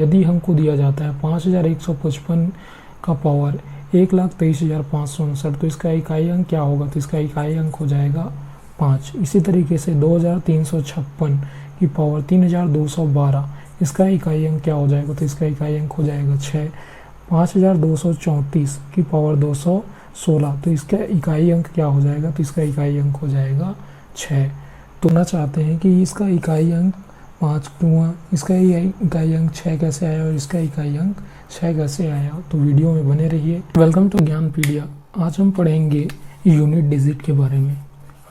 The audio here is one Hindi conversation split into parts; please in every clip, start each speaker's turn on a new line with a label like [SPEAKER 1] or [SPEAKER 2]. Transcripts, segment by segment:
[SPEAKER 1] यदि हमको दिया जाता है 5155 का पावर 1,23,559, तो इसका इकाई अंक क्या होगा? तो इसका इकाई अंक हो जाएगा 5। इसी तरीके से 2356 की पावर 3212, इसका इकाई अंक क्या हो जाएगा? तो इसका इकाई अंक हो जाएगा 6। 5234 की पावर 216, तो इसका इकाई अंक क्या हो जाएगा? तो इसका इकाई अंक हो जाएगा 6। तो ना चाहते हैं कि इसका इकाई अंक 5 क्यों, इसका इकाई अंक 6 कैसे आया और इसका इकाई अंक 6 कैसे आया? तो वीडियो में बने रहिए। Welcome to Gyanpedia. आज हम पढ़ेंगे यूनिट डिजिट के बारे में।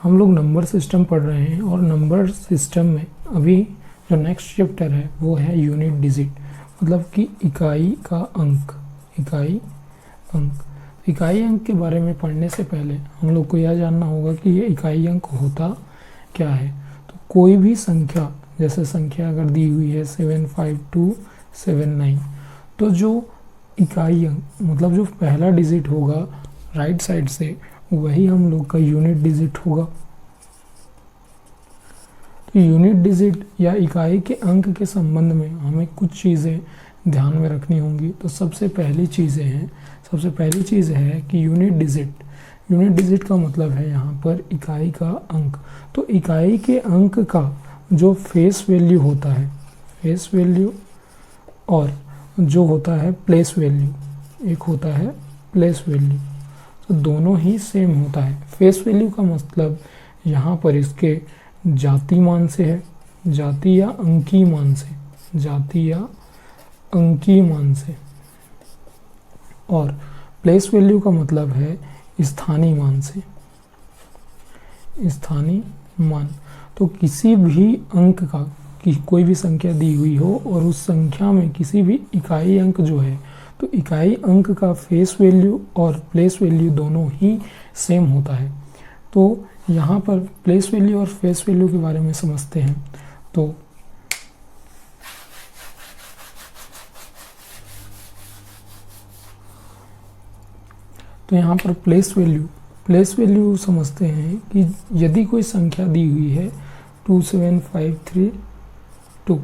[SPEAKER 1] हम लोग नंबर सिस्टम पढ़ रहे हैं और नंबर सिस्टम में अभी जो नेक्स्ट चैप्टर है वो है यूनिट डिजिट, मतलब कि इकाई का अंक। इकाई अंक के बारे में पढ़ने से पहले हम लोग को यह जानना होगा कि ये इकाई अंक होता क्या है। तो कोई भी संख्या, जैसे संख्या अगर दी हुई है 75279, तो जो इकाई अंक मतलब जो पहला डिजिट होगा राइट साइड से, वही हम लोग का यूनिट डिजिट होगा। तो यूनिट डिजिट या इकाई के अंक के संबंध में हमें कुछ चीज़ें ध्यान में रखनी होंगी। तो सबसे पहली चीज़ है कि यूनिट डिजिट का मतलब है यहाँ पर इकाई का अंक। तो इकाई के अंक का जो फेस वैल्यू होता है, फेस वैल्यू, और जो होता है प्लेस वैल्यू, एक होता है प्लेस वैल्यू, तो दोनों ही सेम होता है। फेस वैल्यू का मतलब यहाँ पर इसके जाति मान से है, जाति या अंकी मान से, और प्लेस वैल्यू का मतलब है स्थानीय मान से, स्थानीय मान। तो किसी भी अंक का, कि कोई भी संख्या दी हुई हो और उस संख्या में किसी भी इकाई अंक जो है, तो इकाई अंक का फेस वैल्यू और प्लेस वैल्यू दोनों ही सेम होता है। तो यहाँ पर प्लेस वैल्यू और फेस वैल्यू के बारे में समझते हैं। तो यहाँ पर प्लेस वैल्यू समझते हैं कि यदि कोई संख्या दी हुई है 27532, तो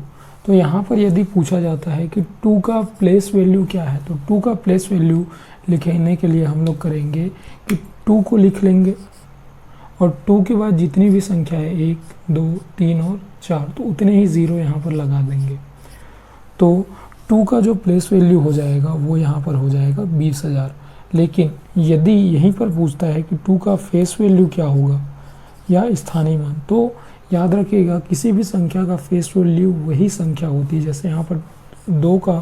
[SPEAKER 1] यहाँ पर यदि पूछा जाता है कि 2 का प्लेस वैल्यू क्या है, तो 2 का प्लेस वैल्यू लिखने के लिए हम लोग करेंगे कि 2 को लिख लेंगे और 2 के बाद जितनी भी संख्या है 1, 2, 3 और 4, तो उतने ही ज़ीरो यहाँ पर लगा देंगे। तो 2 का जो प्लेस वैल्यू हो जाएगा वो यहाँ पर हो जाएगा 20,000। लेकिन यदि यहीं पर पूछता है कि 2 का फेस वैल्यू क्या होगा या स्थानीय मान, तो याद रखिएगा किसी भी संख्या का फेस वैल्यू वही संख्या होती है। जैसे यहाँ पर 2 का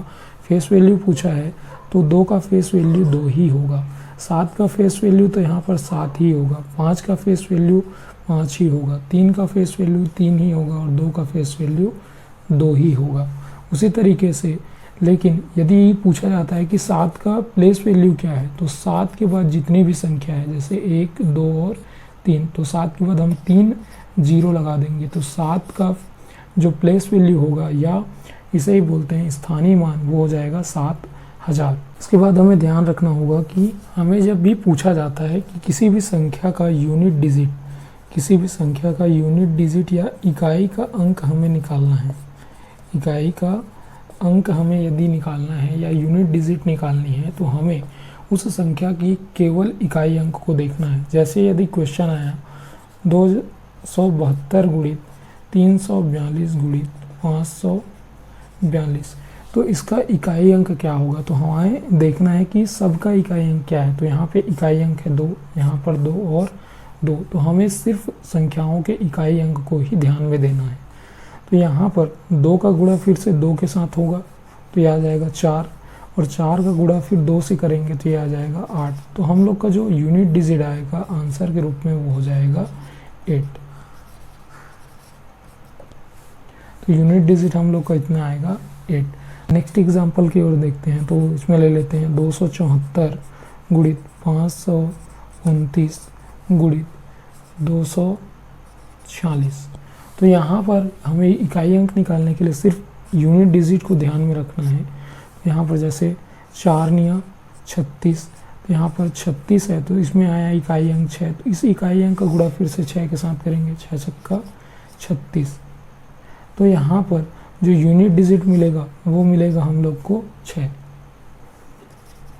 [SPEAKER 1] फेस वैल्यू पूछा है, तो 2 का फेस वैल्यू 2 ही होगा। 7 का फेस वैल्यू तो यहाँ पर 7 ही होगा। 5 का फेस वैल्यू 5 ही होगा। 3 का फेस वैल्यू 3 ही होगा और 2 का फेस वैल्यू 2 ही होगा। उसी तरीके से लेकिन यदि पूछा जाता है कि 7 का प्लेस वैल्यू क्या है, तो 7 के बाद जितनी भी संख्या है, जैसे 1, 2 और 3, तो 7 के बाद हम 3 जीरो लगा देंगे। तो 7 का जो प्लेस वैल्यू होगा, या इसे ही बोलते हैं स्थानीय मान, वो हो जाएगा 7000। इसके बाद हमें ध्यान रखना होगा कि हमें जब भी पूछा जाता है कि किसी भी संख्या का यूनिट डिजिट या इकाई का अंक हमें निकालना है, इकाई का अंक हमें यदि निकालना है या यूनिट डिजिट निकालनी है, तो हमें उस संख्या की केवल इकाई अंक को देखना है। जैसे यदि क्वेश्चन आया 272 गुणित 342 गुणित 542, तो इसका इकाई अंक क्या होगा? तो हमें देखना है कि सबका इकाई अंक क्या है। तो यहाँ पे इकाई अंक है 2, यहाँ पर 2 और 2, तो हमें सिर्फ संख्याओं के इकाई अंक को ही ध्यान में देना है। तो यहाँ पर 2 का गुणा फिर से 2 के साथ होगा, तो यह आ जाएगा 4, और 4 का गुणा फिर 2 से करेंगे तो यह आ जाएगा 8। तो हम लोग का जो यूनिट डिजिट आएगा आंसर के रूप में वो हो जाएगा 8। तो यूनिट डिजिट हम लोग का इतना आएगा 8। नेक्स्ट एग्जांपल की ओर देखते हैं। तो इसमें ले लेते हैं 274 गुणित 529 गुणित 246। तो यहाँ पर हमें इकाई अंक निकालने के लिए सिर्फ यूनिट डिजिट को ध्यान में रखना है। यहाँ पर जैसे 4 निया 36, तो यहाँ पर 36 है, तो इसमें आया इकाई अंक 6, तो इस इकाई अंक का गुणा फिर से 6 के साथ करेंगे, 6 छक्का 36। तो यहाँ पर जो यूनिट डिजिट मिलेगा वो मिलेगा हम लोग को 6।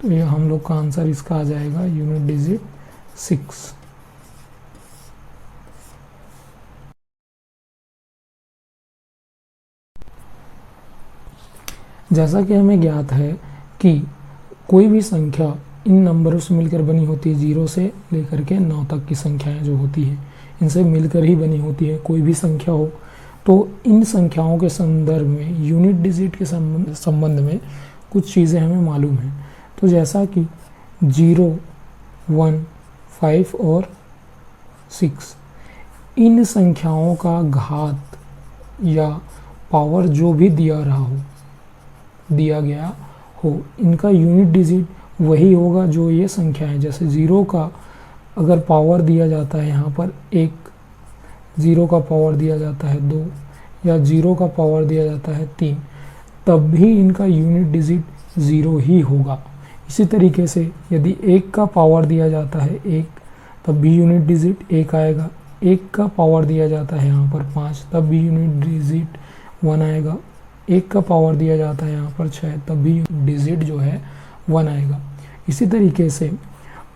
[SPEAKER 1] तो ये हम लोग का आंसर इसका आ जाएगा यूनिट डिजिट 6। जैसा कि हमें ज्ञात है कि कोई भी संख्या इन नंबरों से मिलकर बनी होती है, 0 से लेकर के 9 तक की संख्याएं जो होती हैं इनसे मिलकर ही बनी होती है। कोई भी संख्या हो तो इन संख्याओं के संदर्भ में यूनिट डिजिट के संबंध में कुछ चीज़ें हमें मालूम हैं। तो जैसा कि 0, 1, 5 और 6 इन संख्याओं का घात या पावर जो भी दिया गया हो, इनका यूनिट डिजिट वही होगा जो ये संख्या है। जैसे 0 का अगर पावर दिया जाता है यहाँ पर 1, 0 का पावर दिया जाता है 2 या 0 का पावर दिया जाता है 3, तब भी इनका यूनिट डिजिट 0 ही होगा। इसी तरीके से यदि 1 का पावर दिया जाता है 1, तब भी यूनिट डिजिट 1 आएगा। 1 का पावर दिया जाता है यहाँ पर 5, तब भी यूनिट डिजिट 1 आएगा। 1 का पावर दिया जाता है यहाँ पर 6, तब भी डिजिट जो है 1 आएगा। इसी तरीके से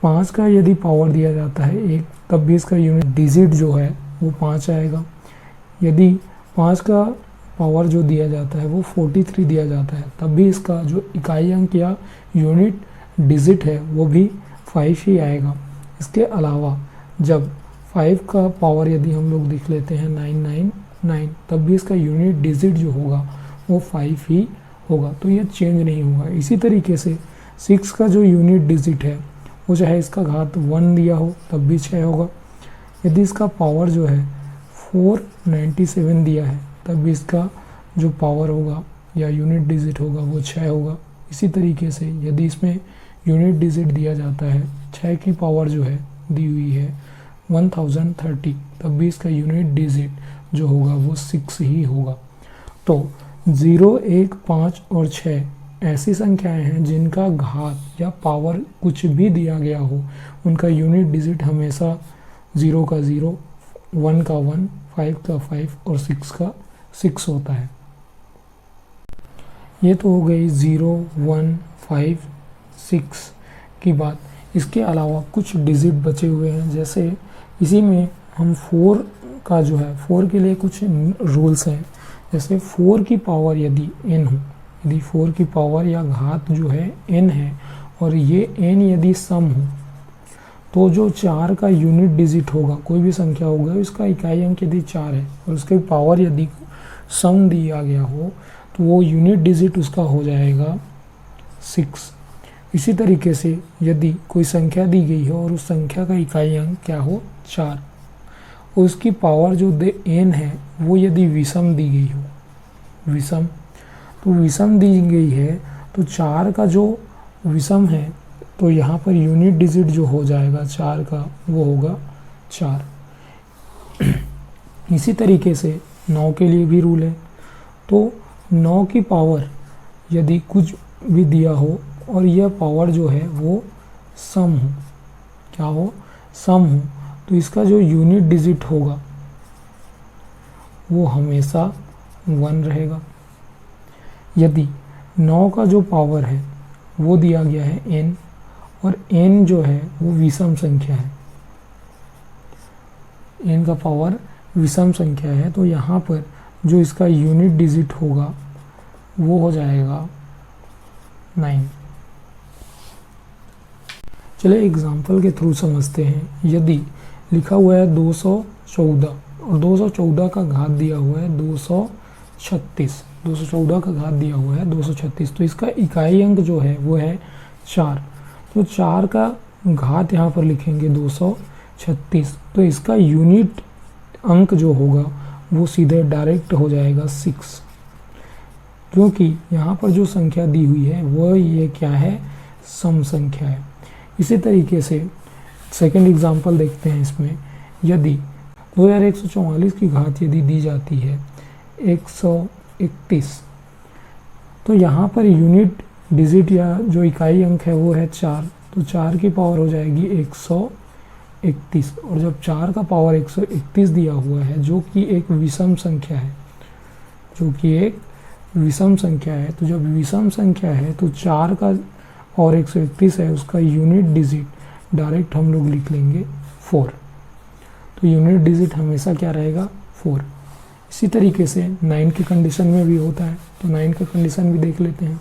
[SPEAKER 1] 5 का यदि पावर दिया जाता है 1, तब भी इसका यूनिट डिजिट जो है वो 5 आएगा। यदि 5 का पावर जो दिया जाता है वो 43 दिया जाता है, तब भी इसका जो इकाई अंक या यूनिट डिजिट है वो भी 5 ही आएगा। इसके अलावा जब 5 का पावर यदि हम लोग देख लेते हैं 999, तब भी इसका यूनिट डिजिट जो होगा वो 5 ही होगा, तो ये चेंज नहीं होगा। इसी तरीके से 6 का जो यूनिट डिजिट है वो चाहे इसका घात 1 दिया हो तब भी 6 होगा। यदि इसका पावर जो है 497 दिया है, तब भी इसका जो पावर होगा या यूनिट डिजिट होगा वो 6 होगा। इसी तरीके से यदि इसमें यूनिट डिजिट दिया जाता है 6 की पावर जो है दी हुई है 1030, तब भी इसका यूनिट डिजिट जो होगा वो 6 ही होगा। तो 0, 1, 5 और 6 ऐसी संख्याएं हैं जिनका घात या पावर कुछ भी दिया गया हो, उनका यूनिट डिजिट हमेशा 0 का 0, 1 का 1, 5 का 5 और 6 का 6 होता है। ये तो हो गई 0, 1, 5, 6 की बात। इसके अलावा कुछ डिजिट बचे हुए हैं, जैसे इसी में हम 4 का जो है 4 के लिए कुछ रूल्स हैं। जैसे 4 की पावर यदि n हो, यदि 4 की पावर या घात जो है n है और ये n यदि सम हो, तो जो 4 का यूनिट डिजिट होगा, कोई भी संख्या होगा, इसका इकाई अंक यदि 4 है और उसके पावर यदि सम दिया गया हो, तो वो यूनिट डिजिट उसका हो जाएगा 6। इसी तरीके से यदि कोई संख्या दी गई है और उस संख्या का इकाई अंक क्या हो 4, और उसकी पावर जो n है वो यदि विषम दी गई हो, विषम, तो विषम दी गई है तो 4 का जो विषम है, तो यहाँ पर यूनिट डिजिट जो हो जाएगा 4 का वो होगा 4। इसी तरीके से 9 के लिए भी रूल है। तो 9 की पावर यदि कुछ भी दिया हो और यह पावर जो है वो सम हो, क्या हो, सम हो, तो इसका जो यूनिट डिजिट होगा वो हमेशा 1 रहेगा। यदि 9 का जो पावर है वो दिया गया है n और n जो है वो विषम संख्या है, n का पावर विषम संख्या है, तो यहाँ पर जो इसका यूनिट डिजिट होगा वो हो जाएगा 9। चलिए एग्जाम्पल के थ्रू समझते हैं। यदि लिखा हुआ है 214 और 214 का घात दिया हुआ है 236, 214 का घात दिया हुआ है 236, तो इसका इकाई अंक जो है वो है 4। तो 4 का घात यहाँ पर लिखेंगे 236, तो इसका यूनिट अंक जो होगा वो सीधे डायरेक्ट हो जाएगा 6, क्योंकि यहाँ पर जो संख्या दी हुई है वो ये क्या है, सम संख्या है। इसी तरीके से सेकंड एग्जांपल देखते हैं। इसमें यदि 2144 की घात यदि दी जाती है 131, तो यहाँ पर यूनिट डिजिट या जो इकाई अंक है वो है 4, तो 4 की पावर हो जाएगी 131, और जब 4 का पावर 131 दिया हुआ है जो कि एक विषम संख्या है, जो कि एक विषम संख्या है, तो जब विषम संख्या है तो 4 का और 131 है उसका यूनिट डिजिट डायरेक्ट हम लोग लिख लेंगे 4। तो यूनिट डिजिट हमेशा क्या रहेगा 4। इसी तरीके से 9 की कंडीशन में भी होता है, तो 9 का कंडीशन भी देख लेते हैं।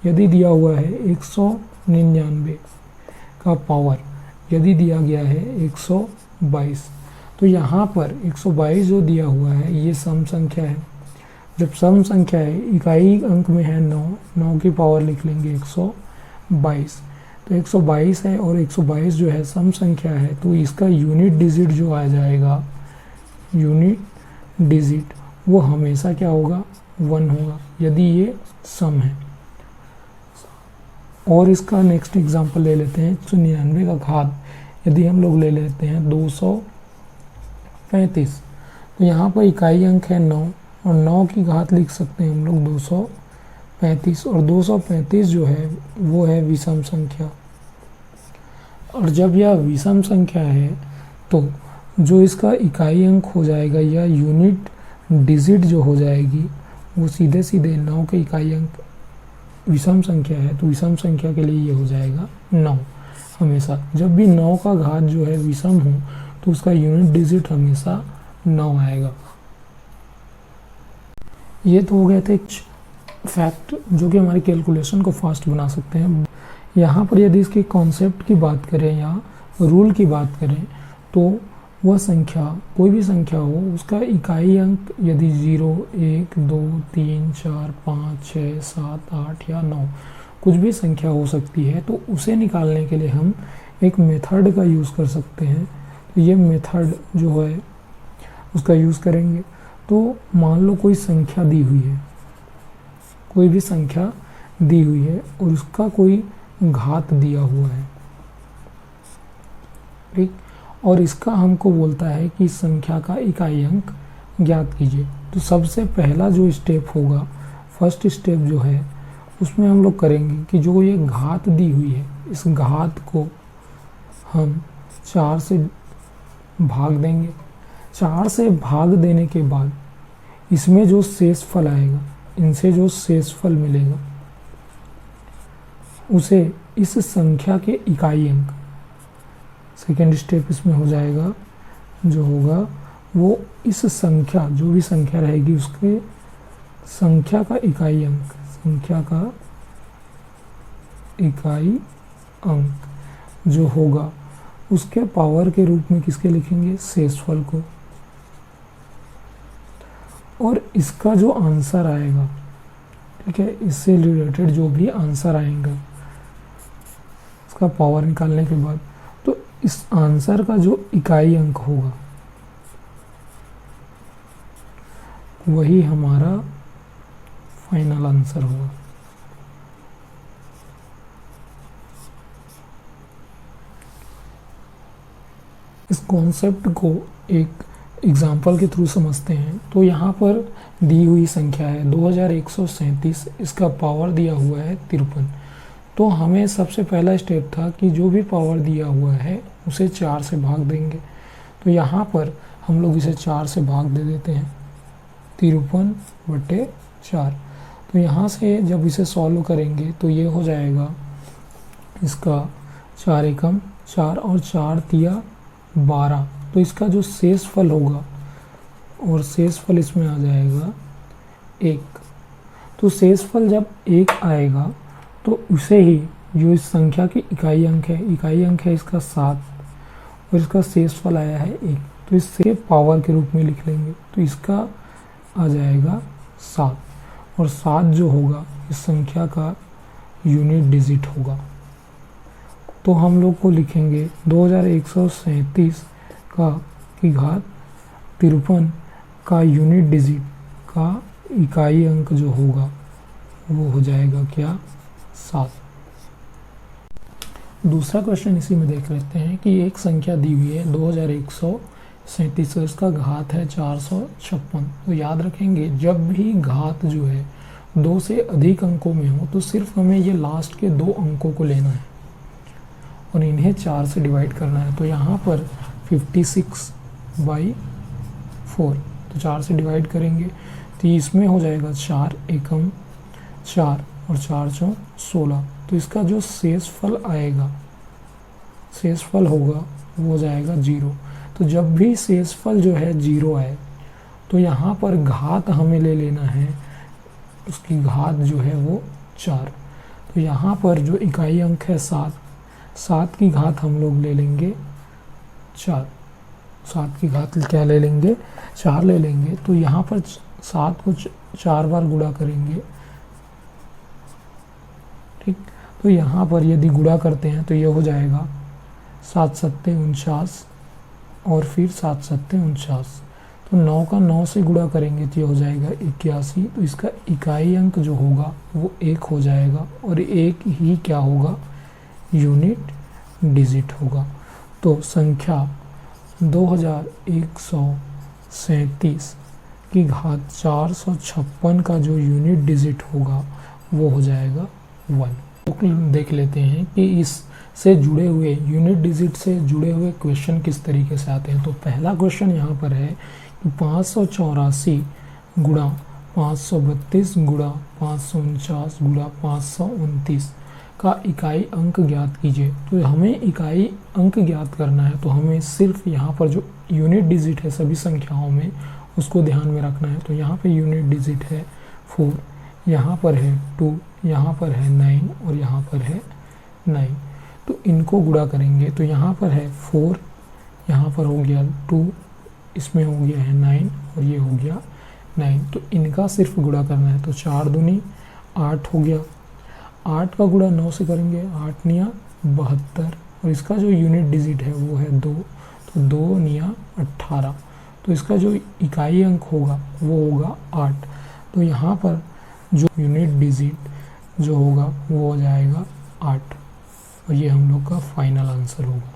[SPEAKER 1] यदि दिया हुआ है 199 का पावर, यदि दिया गया है 122, तो यहाँ पर 122 जो दिया हुआ है ये सम संख्या है। जब सम संख्या है, इकाई अंक में है 9, 9 की पावर लिख लेंगे 122। तो 122 है और 122 जो है सम संख्या है, तो इसका यूनिट डिजिट जो आ जाएगा, यूनिट डिजिट वो हमेशा क्या होगा 1 होगा यदि ये सम है। और इसका नेक्स्ट एग्जांपल ले लेते हैं 199 का घात, यदि हम लोग ले लेते हैं 235, तो यहाँ पर इकाई अंक है 9 और 9 की घात लिख सकते हैं हम लोग 235, और 235 जो है वो है विषम संख्या। और जब यह विषम संख्या है तो जो इसका इकाई अंक हो जाएगा या यूनिट डिजिट जो हो जाएगी वो सीधे सीधे 9 के इकाई अंक, विषम संख्या है तो विषम संख्या के लिए ये हो जाएगा 9। हमेशा जब भी 9 का घात जो है विषम हो तो उसका यूनिट डिजिट हमेशा 9 आएगा। ये तो हो गए थे फैक्ट जो कि हमारी कैलकुलेशन को फास्ट बना सकते हैं। यहाँ पर यदि इसके कॉन्सेप्ट की बात करें या रूल की बात करें तो वह संख्या, कोई भी संख्या हो, उसका इकाई अंक यदि 0, 1, 2, 3, 4, 5, 6, 7, 8 या 9 कुछ भी संख्या हो सकती है, तो उसे निकालने के लिए हम एक मेथड का यूज़ कर सकते हैं। तो ये मेथड जो है उसका यूज़ करेंगे। तो मान लो कोई संख्या दी हुई है, कोई भी संख्या दी हुई है और उसका कोई घात दिया हुआ है, ठीक, और इसका हमको बोलता है कि संख्या का इकाई अंक ज्ञात कीजिए। तो सबसे पहला जो स्टेप होगा, फर्स्ट स्टेप जो है उसमें हम लोग करेंगे कि जो ये घात दी हुई है, इस घात को हम 4 से भाग देंगे। 4 से भाग देने के बाद इसमें जो शेषफल आएगा, इनसे जो शेषफल मिलेगा उसे इस संख्या के इकाई अंक, सेकेंड स्टेप इसमें हो जाएगा, जो होगा वो इस संख्या, जो भी संख्या रहेगी उसके संख्या का इकाई अंक, संख्या का इकाई अंक जो होगा उसके पावर के रूप में किसके लिखेंगे, शेषफल को। और इसका जो आंसर आएगा, ठीक है, इससे रिलेटेड जो भी आंसर आएगा इसका पावर निकालने के बाद, तो इस आंसर का जो इकाई अंक होगा वही हमारा फाइनल आंसर होगा। इस कॉन्सेप्ट को एक एग्जाम्पल के थ्रू समझते हैं। तो यहाँ पर दी हुई संख्या है 2137, इसका पावर दिया हुआ है 53। तो हमें सबसे पहला स्टेप था कि जो भी पावर दिया हुआ है उसे 4 से भाग देंगे। तो यहाँ पर हम लोग इसे 4 से भाग दे देते हैं, 53/4। तो यहाँ से जब इसे सॉल्व करेंगे तो ये हो जाएगा इसका 4 एकम 4 और 4 तिया 12। तो इसका जो शेषफल होगा, और शेषफल इसमें आ जाएगा 1। तो शेषफल जब 1 आएगा तो उसे ही जो इस संख्या की इकाई अंक है, इकाई अंक है इसका 7 और इसका शेषफल आया है 1, तो इससे पावर के रूप में लिख लेंगे। तो इसका आ जाएगा 7, और 7 जो होगा इस संख्या का यूनिट डिजिट होगा। तो हम लोग को लिखेंगे 2137 की घात 53 का यूनिट डिजिट का इकाई अंक जो होगा वो हो जाएगा क्या, 7। दूसरा क्वेश्चन इसी में देख लेते हैं कि एक संख्या दी हुई है 2137, इसका घात है 456। तो याद रखेंगे जब भी घात जो है 2 से अधिक अंकों में हो तो सिर्फ हमें ये लास्ट के 2 अंकों को लेना है और इन्हें 4 से डिवाइड करना है। तो यहाँ पर 56/4, तो 4 से डिवाइड करेंगे तो इसमें हो जाएगा 4 एकम 4 और 4 चौक 16। तो इसका जो शेषफल आएगा, शेषफल होगा वो हो जाएगा 0। तो जब भी शेषफल जो है 0 आए तो यहाँ पर घात हमें ले लेना है, उसकी घात जो है वो 4। तो यहाँ पर जो इकाई अंक है 7, 7 की घात हम लोग ले लेंगे 4, 7 की घात क्या ले लेंगे 4 ले लेंगे। तो यहाँ पर 7 को 4 बार गुणा करेंगे, ठीक। तो यहाँ पर यदि गुणा करते हैं तो ये हो जाएगा 7 सत्ते 49 और फिर 7 सत्ते 49। तो 9 का 9 से गुणा करेंगे तो ये हो जाएगा 81। तो इसका इकाई अंक जो होगा वो 1 हो जाएगा और 1 ही क्या होगा, यूनिट डिजिट होगा। तो संख्या 2137 की घात 456 का जो यूनिट डिजिट होगा वो हो जाएगा 1। तो देख लेते हैं कि इस से जुड़े हुए यूनिट डिजिट से जुड़े हुए क्वेश्चन किस तरीके से आते हैं। तो पहला क्वेश्चन यहाँ पर है कि 584 गुणा 532 गुणा 549 गुणा 529 का इकाई अंक ज्ञात कीजिए। तो हमें इकाई अंक ज्ञात करना है, तो हमें सिर्फ यहाँ पर जो यूनिट डिजिट है सभी संख्याओं में उसको ध्यान में रखना है। तो यहाँ पे यूनिट डिजिट है 4, यहाँ पर है 2, यहाँ पर है 9 और यहाँ पर है 9। तो इनको गुणा करेंगे तो यहाँ पर है 4, यहाँ पर हो गया 2, इसमें हो गया है 9 और ये हो गया 9। तो इनका सिर्फ गुणा करना है। तो 4 दूनी 8 हो गया, 8 का गुणा 9 से करेंगे, 8 निया 72 और इसका जो यूनिट डिजिट है वो है 2, तो 2 निया 18। तो इसका जो इकाई अंक होगा वो होगा 8। तो यहाँ पर जो यूनिट डिजिट जो होगा वो हो जाएगा 8 और ये हम लोग का फाइनल आंसर होगा।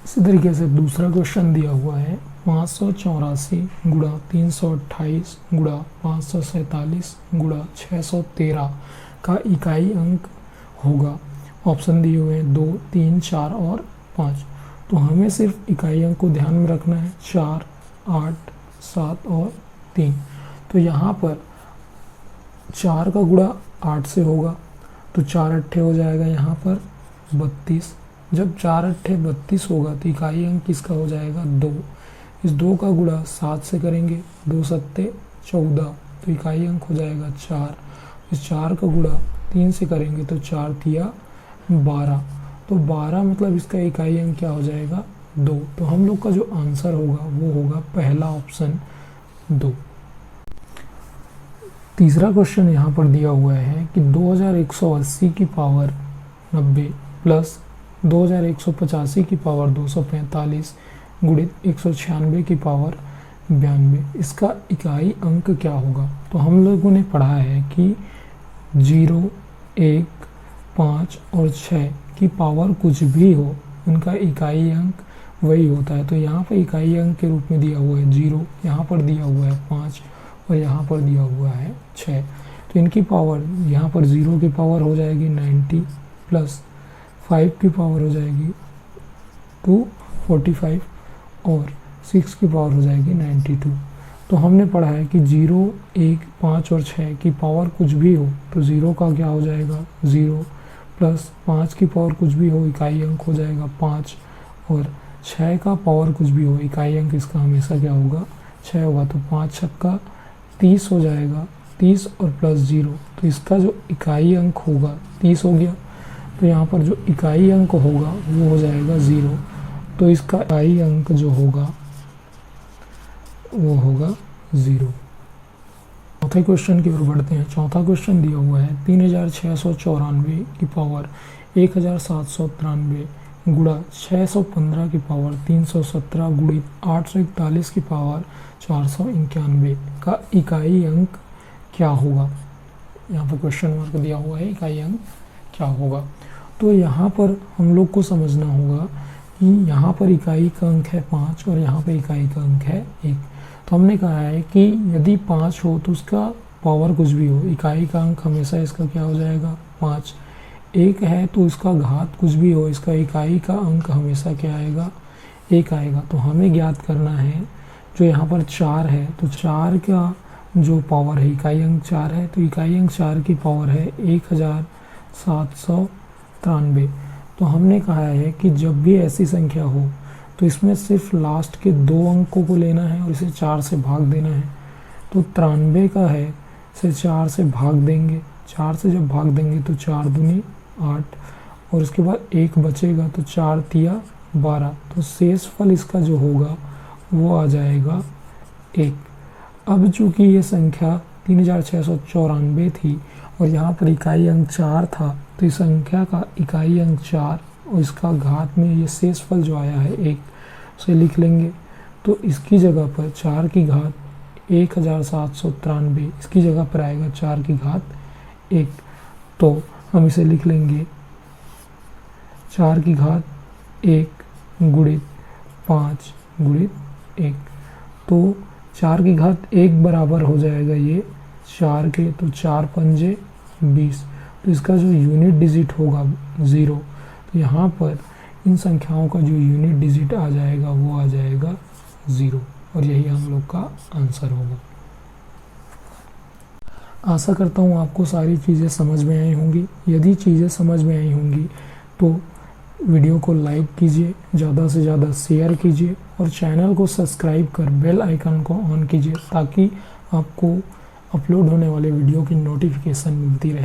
[SPEAKER 1] इसी तरीके से दूसरा क्वेश्चन दिया हुआ है 584 गुणा 328 गुणा 547 गुणा 613 का इकाई अंक होगा। ऑप्शन दिए हुए हैं 2, 3, 4 और 5। तो हमें सिर्फ इकाई अंक को ध्यान में रखना है 4, 8, 7 और 3। तो यहाँ पर 4 का गुणा 8 से होगा तो 4 अट्ठे हो जाएगा यहाँ पर 32। जब 4 अट्ठे 32 होगा तो इकाई अंक किसका हो जाएगा 2। इस 2 का गुणा 7 से करेंगे, 2 सत्ते 14 तो इकाई अंक हो जाएगा 4। इस 4 का गुणा 3 से करेंगे तो 4 तिया 12। तो 12 मतलब इसका इकाई अंक क्या हो जाएगा 2। तो हम लोग का जो आंसर होगा वो होगा पहला ऑप्शन 2। तीसरा क्वेश्चन यहाँ पर दिया हुआ है कि 2180 की पावर 90 प्लस 2185 की पावर 245 गुणित 196 की पावर 92, इसका इकाई अंक क्या होगा। तो हम लोगों ने पढ़ा है कि 0, 1, 5 और 6 की पावर कुछ भी हो उनका इकाई अंक वही होता है। तो यहाँ पर इकाई अंक के रूप में दिया हुआ है 0, यहाँ पर दिया हुआ है 5 और यहाँ पर दिया हुआ है 6। तो इनकी पावर यहाँ पर 0 की पावर हो जाएगी 90 प्लस 5 की पावर हो जाएगी 245 और 6 की पावर हो जाएगी 92। तो हमने पढ़ा है कि 0, 1, 5 और 6 की पावर कुछ भी हो तो 0 का क्या हो जाएगा 0 प्लस 5 की पावर कुछ भी हो इकाई अंक हो जाएगा 5 और 6 का पावर कुछ भी हो इकाई अंक इसका हमेशा क्या होगा 6 होगा। तो 5 छक्का 30 हो जाएगा, 30 और प्लस 0 तो इसका जो इकाई अंक होगा 30 हो गया। तो यहाँ पर जो इकाई अंक होगा वो हो जाएगा 0। तो इसका इकाई अंक जो होगा वो होगा 0। चौथे क्वेश्चन की ओर बढ़ते हैं। चौथा क्वेश्चन दिया हुआ है 3694 की पावर 1793 गुणा 615 की पावर 317 गुणित 841 की पावर 491 का इकाई अंक क्या होगा। यहाँ पर क्वेश्चन मार्क दिया हुआ है इकाई अंक क्या होगा। तो यहाँ पर हम लोग को समझना होगा कि यहाँ पर इकाई का अंक है 5 और यहाँ पर इकाई का अंक है 1। तो हमने कहा है कि यदि 5 हो तो उसका पावर कुछ भी हो इकाई का अंक हमेशा इसका क्या हो जाएगा 5। 1 है तो इसका घात कुछ भी हो इसका इकाई का अंक हमेशा क्या आएगा 1 आएगा। तो हमें ज्ञात करना है जो यहाँ पर 4 है तो 4 का जो पावर है इकाई अंक 4 है, तो इकाई अंक 4 की पावर है 1793। तो हमने कहा है कि जब भी ऐसी संख्या हो तो इसमें सिर्फ लास्ट के 2 अंकों को लेना है और इसे 4 से भाग देना है। तो 93 का है, इसे 4 से भाग देंगे, 4 से जब भाग देंगे तो 4 दूनी 8 और उसके बाद 1 बचेगा, तो 4 तिया 12। तो शेष फल इसका जो होगा वो आ जाएगा 1। अब चूंकि ये संख्या 3694 थी और यहाँ पर इकाई अंक 4 था, तो इस संख्या का इकाई अंक 4 और इसका घात में ये शेष फल जो आया है 1 उसे लिख लेंगे। तो इसकी जगह पर 4 की घात 1793, इसकी जगह पर आएगा 4 की घात 1। तो हम इसे लिख लेंगे 4 की घात 1 गुणित 5 गुणित 1। तो 4 की घात 1 बराबर हो जाएगा ये 4 के, तो 4 पंजे 20। तो इसका जो यूनिट डिजिट होगा 0। तो यहाँ पर इन संख्याओं का जो यूनिट डिजिट आ जाएगा वो आ जाएगा 0 और यही हम लोग का आंसर होगा। आशा करता हूँ आपको सारी चीज़ें समझ में आई होंगी। यदि चीज़ें समझ में आई होंगी तो वीडियो को लाइक कीजिए, ज़्यादा से ज़्यादा शेयर कीजिए और चैनल को सब्सक्राइब कर बेल आइकन को ऑन कीजिए ताकि आपको अपलोड होने वाले वीडियो की नोटिफिकेशन मिलती रहे।